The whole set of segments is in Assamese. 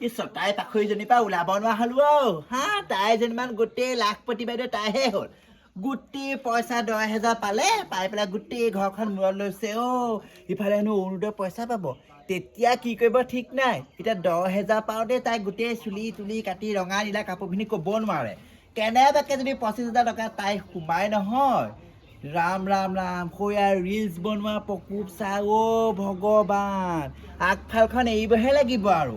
এই ছটাই পাখৰিজনীৰ পৰা ওলাব নোৱাৰা হ'লো হা তাই যেনিমান গোটেই লাখপতি বাইদেউ তাইহে হ'ল গোটেই পইচা 10,000 পালে পাই পেলাই গোটেই ঘৰখন মূৰত লৈছে ইফালে হেনো অৰুণোদয় পইচা পাব তেতিয়া কি কৰিব ঠিক নাই এতিয়া 10,000 পাওঁতে তাই গোটেই চুলি তুলি কাটি ৰঙা নীলা কাপোৰ পিন্ধি ক'ব নোৱাৰে কেনেবাকে যদি 25,000 টকা তাই সোমাই নহয় ৰাম ৰাম ৰাম সৈয়া ৰিলছ বনোৱা প্ৰকোপ চা ভগৱান আগফালখন এৰিবহে লাগিব আৰু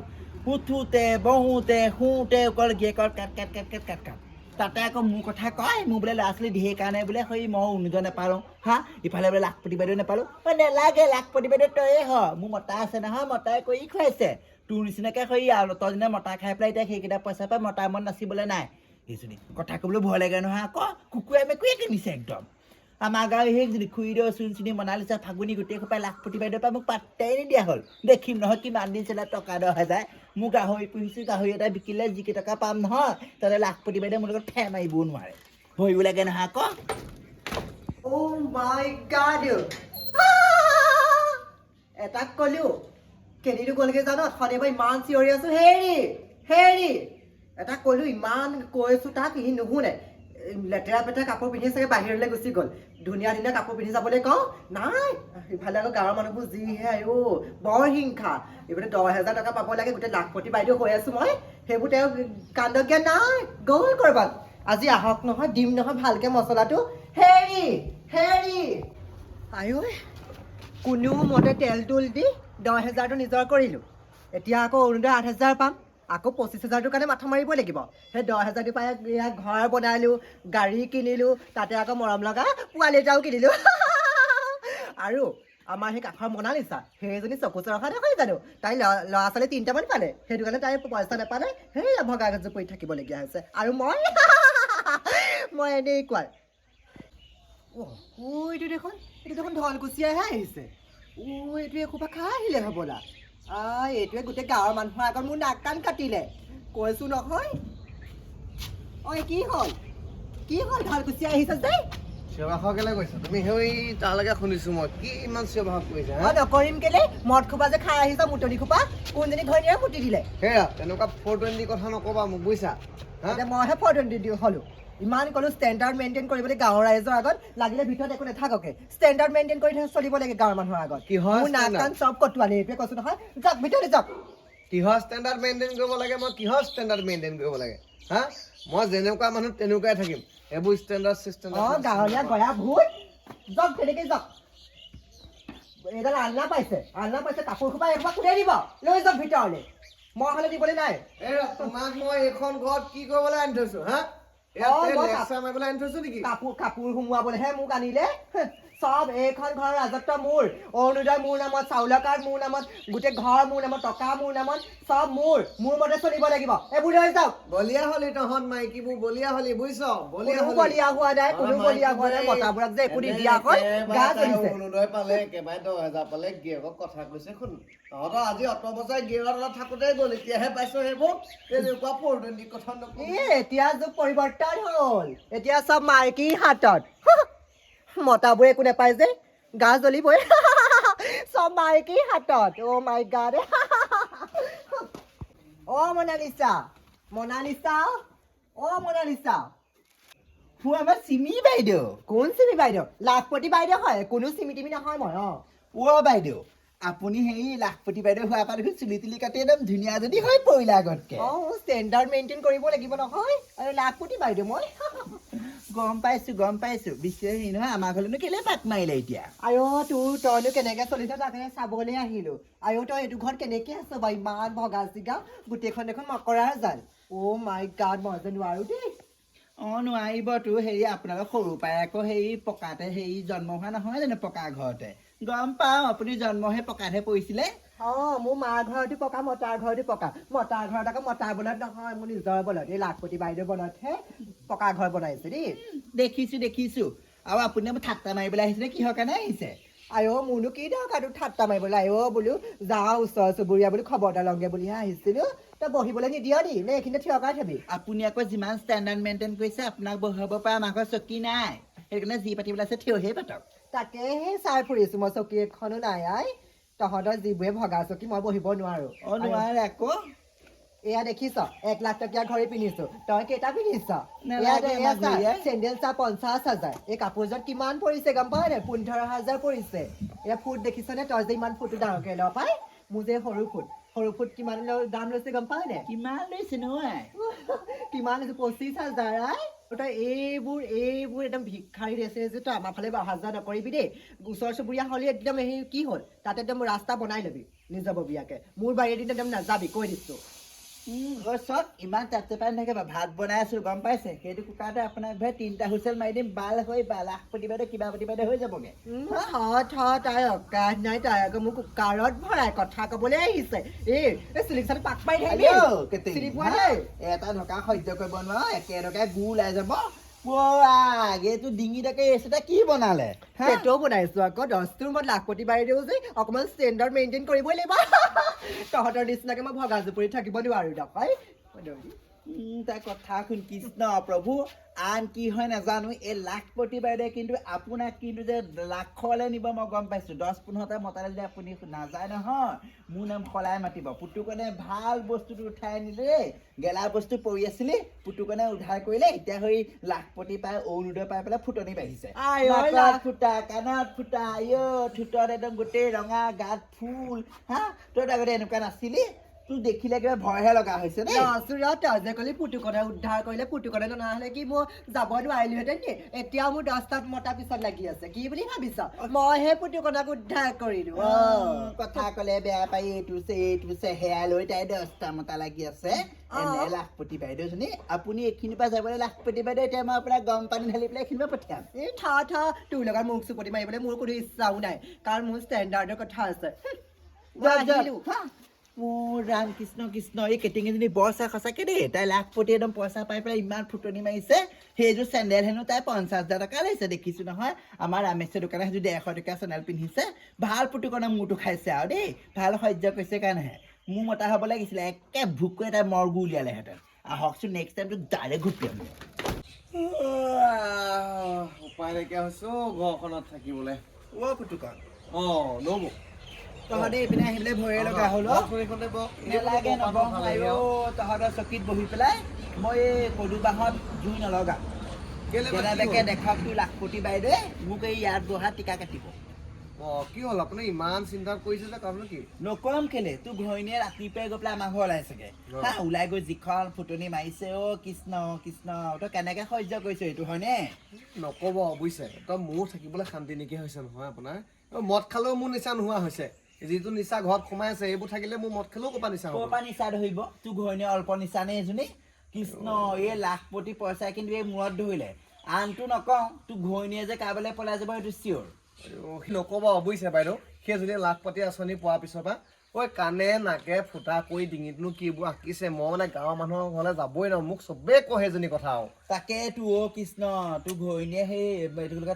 উঠোতে বহোতে শুওঁতে অকল গিয়েকৰ কাট কাট কাট কাট কাট কাট তাতে আকৌ মোৰ কথা কয় মোৰ বোলে ল'ৰা ছোৱালী ধেৰ কাৰণে বোলে সেই মই অৰুণোদয় নাপালোঁ হা ইফালে বোলে লাখপতি বাইদেউ নাপালোঁ নেলাগে লাখপতি বাইদেউ তয়ে হয় মোৰ মতা আছে নহয় মতাই কৰি খুৱাইছে তোৰ নিচিনাকৈ সেই আৰু তই যেনে মতা খাই পেলাই এতিয়া সেইকেইটা পইচা পাই মতাৰ মন নাচিবলৈ নাই সেইজনী কথা ক'বলৈ ভয় লাগে নহয় আকৌ কুকুৰে মেকুৰীয়ে কিনিছে একদম আমাৰ গাঁৱৰ সেইজনী খুৰীদেউ চুনচুনি মনালিছা ফাগুনি গোটেই সোপাই লাখপতি বাইদেউৰ পৰা মোক পাত্তাই নিদিয়া হ'ল দেখিম নহয় কিমান দিন চলে টকা 10,000 মোৰ গাহৰি পুহিছোঁ গাহৰি এটা বিকিলে যিকেইটকা পাম নহয় তাতে লাখপতি বাইদেউ মোৰ লগত ফেৰ মাৰিবও নোৱাৰে ভয়ো লাগে নহয় আকৌ মাই গড এটাক ক'লো কেনিটো গ'লগে জানো শনিবাৰ ইমান চিঞৰি আছো হেৰি এটা ক'লো ইমান কৈছো তাক সি নুশুনে লেতেৰা পেতেৰা কাপোৰ পিন্ধি চাগে বাহিৰলৈ গুচি গ'ল ধুনীয়া ধুনীয়া কাপোৰ পিন্ধি যাবলৈ কওঁ নাই ইফালে আকৌ গাঁৱৰ মানুহবোৰ যিহে বৰ হিংসা এইবোলে 10,000 টকা পাব লাগে গোটেই লাখপতি বাইদেউ হৈ আছো মই সেইবোৰ তেওঁ কাণ্ড জ্ঞান নাই গ'ল কৰবাত আজি আহক নহয় দিম নহয় ভালকে মছলাটো হেৰি কোনো মতে তেল তুল দি 10,000টো নিজৰ কৰিলোঁ এতিয়া আকৌ অৰুণোদয় 8,000 পাম আকৌ 25,000টোৰ কাৰণে মাথা মাৰিব লাগিব সেই 10,000টো পাই ইয়াত ঘৰ বনালোঁ গাড়ী কিনিলোঁ তাতে আকৌ মৰম লগা পোৱালি এটাও কিনিলোঁ আৰু আমাৰ সেই কাষৰ মনালিছা সেইজনী চকু চৰখা নহয় জানো তাই ল'ৰা ছোৱালী 3টামান পালে সেইটো কাৰণে তাই পইচা নাপালে সেই ভগা গাজু পৰি থাকিবলগীয়া হৈছে আৰু মই এনেই কোৱা এইটো দেখোন ঢলকুচিয়াহে আহিছে এইটো এসোপা খাই আহিলে হ'বলা এইটোৱে গোটেই গাঁৱৰ মানুহৰ আগত মোৰ নাক কাণ কাটিলে কৈছো নহয় কি হ'ল ঢলকুচিয়া আহিছে যে চিঞৰ কেলে কৈছা তুমি সেই তালৈকে শুনিছো মই কি ইমান চিঞৰ বাখৰ কৰিছা নকৰিম কেলে মদ খোপা যে খাই আহিছা মুতনি খোপা কোনজনী ঘৈণীয়ে মুতি দিলে সেয়া তেনেকুৱা 420 কথা নকবা মোক বুজিছা মইহে 420 হলো ইমান ক'লো ষ্টেণ্ডাৰ্ড মেইনটেইন কৰিবলৈ গাঁৱৰ ৰাইজৰ আগত লাগিলে ভিতৰত একো নাথাককে ষ্টেণ্ডাৰ্ড মেইনটেইন কৰি চলিব লাগে গাঁৱৰ মানুহৰ আগত মোৰ নাক কাণ চব কটোৱালি এইটোৱে কৈছো নহয় যাওক ভিতৰলৈ যাওক কিহৰ ষ্টেণ্ডাৰ্ড মেইনটেইন কৰিব লাগে মই কিহৰ ষ্টেণ্ডাৰ্ড মেইনটেইন কৰিব লাগে মই যেনেকুৱা মানুহ তেনেকুৱাই থাকিম এইবোৰ ষ্টেণ্ডাৰ্ড চিষ্টেম গাঁৱলীয়া গয়া ভূত যাওক তেনেকৈ যাওক এইডাল আলনা পাইছে কাপোৰ খোপা এসোপা কোনে দিব লৈ যাওক ভিতৰলৈ মই হ'লে দিবলৈ নাই তোমাক মই এইখন ঘৰত কি কৰিবলৈ আনি থৈছো কাপোৰ সোমোৱাবলৈহে মোক আনিলে চব এইখন ঘৰৰ ৰাজত্ব মোৰ অৰুণোদয় মোৰ নামত চাউলৰ কাৰ্ড মোৰ নামত গোটেই ঘৰ মোৰ নামত টকা মোৰ নামত চব মোৰ মতে চলিব লাগিব এইবোৰ লৈ যাওক বলিয়া হলি তহঁত মাইকীবোৰ বলিয়া হলি বুজিছ বলিয়া হোৱা নাই কোনো বলিয়া হোৱা নাই মতাবোৰক যে একো নিদিয়া হ'ল গা জ্বলিছে অৰুণোদয় পালে একেবাৰে 10,000 পালে গিয়েকক কথা কৈছে শুন তহঁতৰ আজি অত বছৰ গিয়েৰৰ তলত থাকোঁতে গ'ল এতিয়াহে পাইছ সেইবোৰ তেনেকুৱা 420 কথা নকবি এতিয়া যুগ পৰিৱৰ্তন হ'ল এতিয়া চব মাইকীৰ হাতত মতাবোৰে একো নাপায় যে গা জ্বলিবই চব মাইকীৰ হাতত মাই গড মনালিছা আমাৰ চিমি বাইদেউ কোন চিমি বাইদেউ লাখপতি বাইদেউ হয় কোনো চিমি টিমি নহয় মই বাইদেউ আপুনি সেই লাখপতি বাইদেউ হোৱাৰ পৰা দেখোন চুলি তুলি কাটি একদম ধুনীয়া যদি হৈ পৰিলে আগতকে ষ্টেণ্ডাৰ্ড মেইনটেইন কৰিব লাগিব নহয় আৰু লাখপতি বাইদেউ মই গম পাইছো বিচাৰি নহয় আমাৰ ঘৰলৈনো কেলে পাক মাৰিলে এতিয়া তইনো কেনেকে চলিছ তাকে চাবলৈ আহিলো তই এইটো ঘৰত কেনেকে আছ বাৰু ইমান ভগা চিগা গোটেইখন দেখোন মকৰাৰ জাল মাই গড মই যে নোৱাৰো দেই নোৱাৰিবতো হেৰি আপোনালোক সৰু পৰাই আকৌ হেৰি পকাতে হেৰি জন্ম হোৱা নহয় জানো পকা ঘৰতে গম পাওঁ আপুনি জন্মহে পকাতহে পৰিছিলে মোৰ মাৰ ঘৰতো পকা মতাৰ ঘৰতো পকা মতাৰ ঘৰত আকৌ মতাৰ বলত নহয় মোৰ নিজৰ বলত এই লাখপতি বাইদেউৰ বলতহে পকা ঘৰ বনাইছে দেই দেখিছো আৰু আপুনি ঠাট্টা মাৰিবলৈ আহিছিলে কিহৰ কাৰণে আহিছে মোৰনো কি দৰকাৰ তোৰ ঠাট্টা মাৰিবলৈ বোলো যাওঁ ওচৰ চুবুৰীয়া বুলি খবৰ এটা লওঁগে বুলিহে আহিছিলো তই বহিবলৈ নিদিয় নি নে এইখিনিতে থিয় কৰাই থবি আপুনি আকৌ যিমান ষ্টেণ্ডাৰ্ড মেইনটেইন কৰিছে আপোনাক বহাব পৰা আমাৰ ঘৰত চকী নাই সেইকাৰণে যি পাতিবলৈ আছে থিয়হে পাতক তাকেহে চাই ফুৰিছো মই চকী এখনো নাই তহঁতৰ যিবোৰে ভগা চকী মই বহিব নোৱাৰো নোৱাৰে আকৌ এয়া দেখিছ 1 লাখ টকীয়া ঘড়ী পিন্ধিছো তই কেইটা পিন্ধিছ নালাগে এয়া আমাক ঘড়ী, চেণ্ডেল চা 50,000 এই কাপোৰযোৰত কিমান পৰিছে গম পাৱ নে 15,000 পৰিছে এয়া ফুট দেখিছনে তই যে ইমান ফুটটো ডাঙৰকে ল পাই মোৰ যে সৰু ফুট কিমান দাম লৈছে গম পাৱ নে কিমান লৈছে নহয় কিমান লৈছে 25,000 আই তই এইবোৰ একদম ভিক্ষাৰী আছে যে তই আমাৰ ফালে অহা যোৱা নকৰিবি দেই ওচৰ চুবুৰীয়া হ'লে একদম সেই কি হ'ল তাতে একদম ৰাস্তা বনাই ল'বি নিজাববীয়াকে মোৰ বাৰীৰ দিন একদম নাযাবি কৈ দিছোঁ চব ইমান তাতে পাই নাথাকে ভাত বনাই আছো গম পাইছে সেইটো কুকাৰতে আপোনাক ভাই 3টা হুইচেল মাৰি দিম বাল হৈ লাখ প্ৰতিবাদে কিবা প্ৰতিবাদে হৈ যাবগে তাই অকাশ নাই তাই আকৌ মোক কুকাৰত ভৰাই কথা কবলৈ আহিছে এই চিলিকচান পাক পাই চিনি পোৱা নাই এটা ঢকা সহ্য কৰিব নোৱাৰো একে ঢকাই গু ওলাই যাব আগেতো ডিঙিটাকে এচটা কি বনালে সেইটোও বনাইছো আকৌ 10টোৰ মই লাখপতি বাৰী দিওঁ যে অকণমান ষ্টেণ্ডাৰ্ড মেইনটেইন কৰিবই লাগিব তহঁতৰ নিচিনাকে মই ভগা জুপুৰি থাকিব নোৱাৰো দকাই তাই কথা শুন কৃষ্ণ প্ৰভু আন কি হয় নাজানো এই লাখপতি বাইদেৱে কিন্তু আপোনাক কিন্তু যে লাখলৈ নিব মই গম পাইছো 10-15টা মতালে যদি আপুনি নাযায় নহয় মোৰ নাম সলাই মাতিব পুতুকনে ভাল বস্তুটো উঠাই আনিলে গেলা বস্তু পৰি আছিলি পুতুকনে উদ্ধাৰ কৰিলে এতিয়া হৈ লাখপতি পাই অৰুণোদয় পাই পেলাই ফুটনি বাঢ়িছে ফুটা কাণত ফুটা ঠোঁটত একদম গোটেই ৰঙা গাত ফুল হা তই আগতে এনেকুৱা নাছিলি তোৰ দেখিলে কিবা ভয়হে লগা হৈছে দেই তই যে কলি পুতুকনে উদ্ধাৰ কৰিলে পুতুকনে জনা হলে কি মই যাব নোৱাৰিলোহেঁতেন নি এতিয়া মোৰ 10টাত মতা পিছত লাগি আছে কি বুলি ভাবিছ মইহে পুতুকনক উদ্ধাৰ কৰিলো কথা কলে বেয়া পাই এইটো সেয়া লৈ তাই 10টা মতা লাগি আছে এনে লাখপতি বাইদেউজনী আপুনি এইখিনিৰ পৰা যাবলৈ লাখপতি বাইদেউ এতিয়া মই আপোনাক গৰম পানী ঢালি পেলাই এইখিনিৰ পৰা পঠিয়াম এই তোৰ লগত মুখ চুপতি মাৰিবলৈ মোৰ কোনো ইচ্ছাও নাই কাৰণ মোৰ ষ্টেণ্ডাৰ্ডৰ কথা আছে মোৰ ৰাম কৃষ্ণ কৃষ্ণ এই কেটিং এজনী বৰ চাই সঁচাকে দেই তাই লাখপতি একদম পইচা পাই পেলাই ইমান ফুটনি মাৰিছে সেইযোৰ চেণ্ডেল হেনো তাই 50,000 টকা লৈছে দেখিছো নহয় আমাৰ ৰামেশ্বৰ দোকানে সেইযোৰ 150 টকা চেণ্ডেল পিন্ধিছে ভাল পুতুকনে মূৰটো খাইছে আৰু দেই ভাল সহ্য কৰিছে কাৰণেহে মোৰ মতা হ'ব লাগিছিলে একে ভোক কৰি তাই মৰগু উলিয়ালেহেঁতেন আহকচোন নেক্সট টাইমটো ডাইৰেক্ট ঘূৰিয়াম উপায় নাইকিয়া হৈছো ঘৰখনত থাকিবলৈ পুতুকন নব তহঁতে এইপিনে আহিবলৈ ভয়ে লগা হ'ল নেলাগে তহঁতৰ চকীত বহি পেলাই মই এই কদু বাঁহত জুই নলগা কেনেবাকে দেখাওক তোৰ লাখপতি বাইদেৱে মোক এই ইয়াত বহা টিকা কাটিব কি হ'ল আপুনি ইমান চিন্তা কৰিছে যে কাৰণ কি নকম কেলে তোৰ ঘৈণীয়ে ৰাতিপুৱাই গৈ পেলাই আমাৰ ঘৰ ওলাইছেগে হা ওলাই গৈ যিখন ফুটনি মাৰিছে কৃষ্ণ কৃষ্ণ তই কেনেকে সহ্য কৰিছ এইটো হয়নে নক'ব বুজিছে তই মোৰ থাকিবলৈ শান্তি নাইকিয়া হৈছে নহয় আপোনাৰ মদ খালেও মোৰ নিচা নোহোৱা হৈছে যিটো নিচা ঘৰত সোমাই আছে এইবোৰ থাকিলে মোৰ মদ খালেও ক'পা নিচা ধৰিব তোৰ ঘৈণীয়ে অল্প নিচা নে এজনী কৃষ্ণ এই লাখপতি পইচা কিন্তু এই মূৰত ধৰিলে আনটো নকওঁ তোৰ ঘৈণীয়ে যে কাৰোবালৈ পলাই যাব সেইটো চিয়ৰ নক'ব বুজিছে বাইদেউ সেই যদি লাখপতি আঁচনি পোৱাৰ পিছৰ পৰা কাণে নাকে ফুটা কৰি ডিঙিতনো কিবোৰ আঁকিছে মই মানে গাঁৱৰ মানুহৰ ঘৰলৈ যাবই নোৱাৰো মোক চবেই কয় সেইজনী কথা আৰু তাকে তোৰ কৃষ্ণ তোৰ ঘৈণীয়ে সেই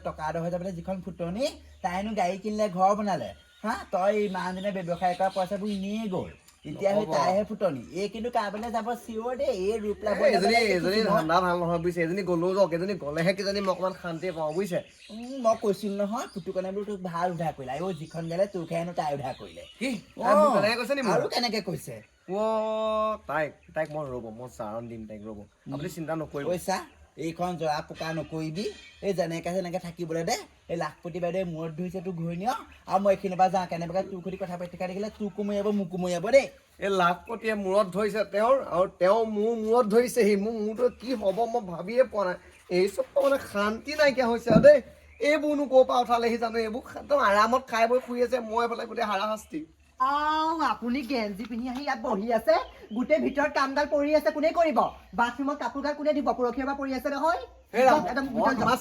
টকা 10,000 যিখন ফুটনি তাইনো গাড়ী কিনিলে ঘৰ বনালে হা তই মানুহজনে ব্যৱসায় কৰা পইচাবোৰ এনেই গ'ল এতিয়া সেই তাইহে ফুটনি এই কিন্তু কাৰোবালৈ যাব চিয়ৰ দেই এই ৰূপ এজনী ধান্দা ভাল নহয় বুজিছে এজনী গ'লেও যাওক এজনী গ'লেহে কিজানি মই অকণমান শান্তি পাওঁ বুজিছে মই কৈছিলো নহয় পুতুকনে বোলো তোক ভাল উদ্ধাৰ কৰিলে যিখন গেলে তোক হেনো তাই উদ্ধাৰ কৰিলে কি কেনেকে কৈছে নি আৰু কেনেকে কৈছে তাইক মই ৰ'ব মই চাৰণ দিম তাইক ৰ'ব আপুনি চিন্তা নকৰিব পইচা এইখন জৰা পোকা নকৰিবি এই যেনেকে থাকিবলৈ দে এই লাখপতি বাইদেৱে মূৰত ধৰিছে তোৰ ঘৈণীয় আৰু মই এইখিনিৰ পৰা যাওঁ কেনেবাকে তোৰ সৈতে কথা পাতি থকা দেখিলে তোৰ কোমৰীয়াব মোক কোমৰীয়াব দেই এই লাখপতিয়ে মূৰত ধৰিছে তেওঁৰ আৰু তেওঁ মোৰ মূৰত ধৰিছেহি মোৰ মূৰটো কি হ'ব মই ভাবিয়ে পোৱা নাই এই চব মানে শান্তি নাইকিয়া হৈছে আৰু দেই এইবোৰনো ক'ৰ পৰা উঠালেহি জানো এইবোৰ একদম আৰামত খাই বৈ শুই আছে মই এইফালে গোটেই হাৰাশাস্তি আপুনি গেঞ্জি পিন্ধি আহি ইয়াত বহি আছে গোটেই ভিতৰত কামডাল পৰি আছে কোনে কৰিব বাথৰুমত কাপোৰ গাল কোনে দিব পৰহিৰ পৰা পৰি আছে নহয়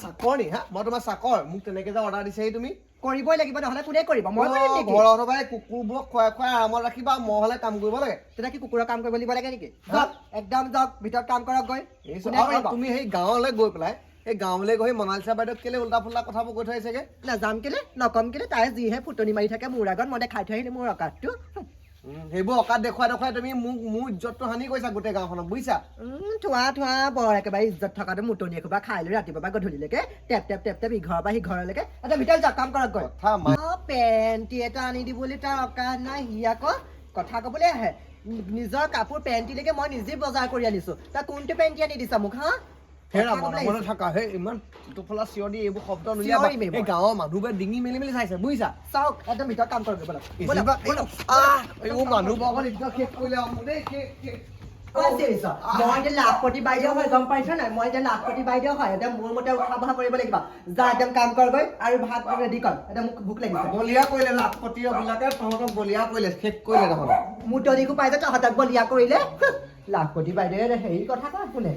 চাকৰ নি হা মই তোমাৰ চাকৰ মোক তেনেকে যে অৰ্ডাৰ দিছে তুমি কৰিবই লাগিব নহ'লে কোনে কৰিব মই ঘৰত হবাই কুকুৰবোৰক খুৱাই খুৱাই আৰামত ৰাখিবা মই হ'লে কাম কৰিব লাগে তেতিয়া কি কুকুৰৰ কাম কৰিব দিব লাগে নেকি একদম যাওক ভিতৰত কাম কৰক গৈ তুমি সেই গাঁৱলৈ গৈ পেলাই এই গাঁৱলৈ গৈ মনালিছা বাইদেউক কেলে উল্টা ফুল্টা কথাবোৰ কৈ থৈ আহিছেগে নাযাম কেলে নকম কেলে তাই যিহে ফুটনি মাৰি থাকে মোৰ আগত মই দেখাই থৈ আহিলে মোৰ অকাতটো সেইবোৰ অকাত দেখুৱাই তুমি মোৰ ইজ্জতটো হানি কৰিছা গোটেই গাঁওখনক বুজিছা থোৱা বৰ একেবাৰে ইজ্জত থকাটো মুটনি এসোপা খাই লৈ ৰাতিপুৱা পৰা গধূলিলৈকে টেপ ইঘৰৰ পৰা সিঘৰলৈকে এটা ভিতৰত যাওক কাম কৰক গৈ পেণ্টি এটা আনি দিবলৈ তাৰ অকাত নাই সি আকৌ কথা ক'বলৈ আহে নিজৰ কাপোৰ পেণ্টিলৈকে মই নিজে বজাৰ কৰি আনিছো তই কোনটো পেণ্টি আনি দিছা মোক হা হেৰা মনে থাকা হে ইমান টোপলা চিঞৰ দি এইবোৰ শব্দ নুলিয়াবা এই গাঁৱৰ মানুহবোৰে ডিঙি মেলি মেলি চাইছে বুজিছা চাওক একদম ভিতৰত কাম কৰিব ব'লক এইবোৰ মানুহবোৰ অকল এতিয়া শেষ কৰিলে দেই মই এতিয়া লাখপতি বাইদেউ হয় গম পাইছ নাই মই এতিয়া লাখপতি বাইদেউ হয় এতিয়া মোৰ মতে উঠা বহা কৰিব লাগিব যা একদম কাম কৰগৈ আৰু ভাত ৰেডি কৰ এতিয়া মোক ভোক লাগিছে বলিয়া কৰিলে লাখপতিবিলাকে তহঁতক বলিয়া কৰিলে শেষ কৰিলে তহঁতক মোৰ তনিকো পাই যে তহঁতক বলিয়া কৰিলে লাখপতি বাইদেৱে হেৰি কথা কয় শুনে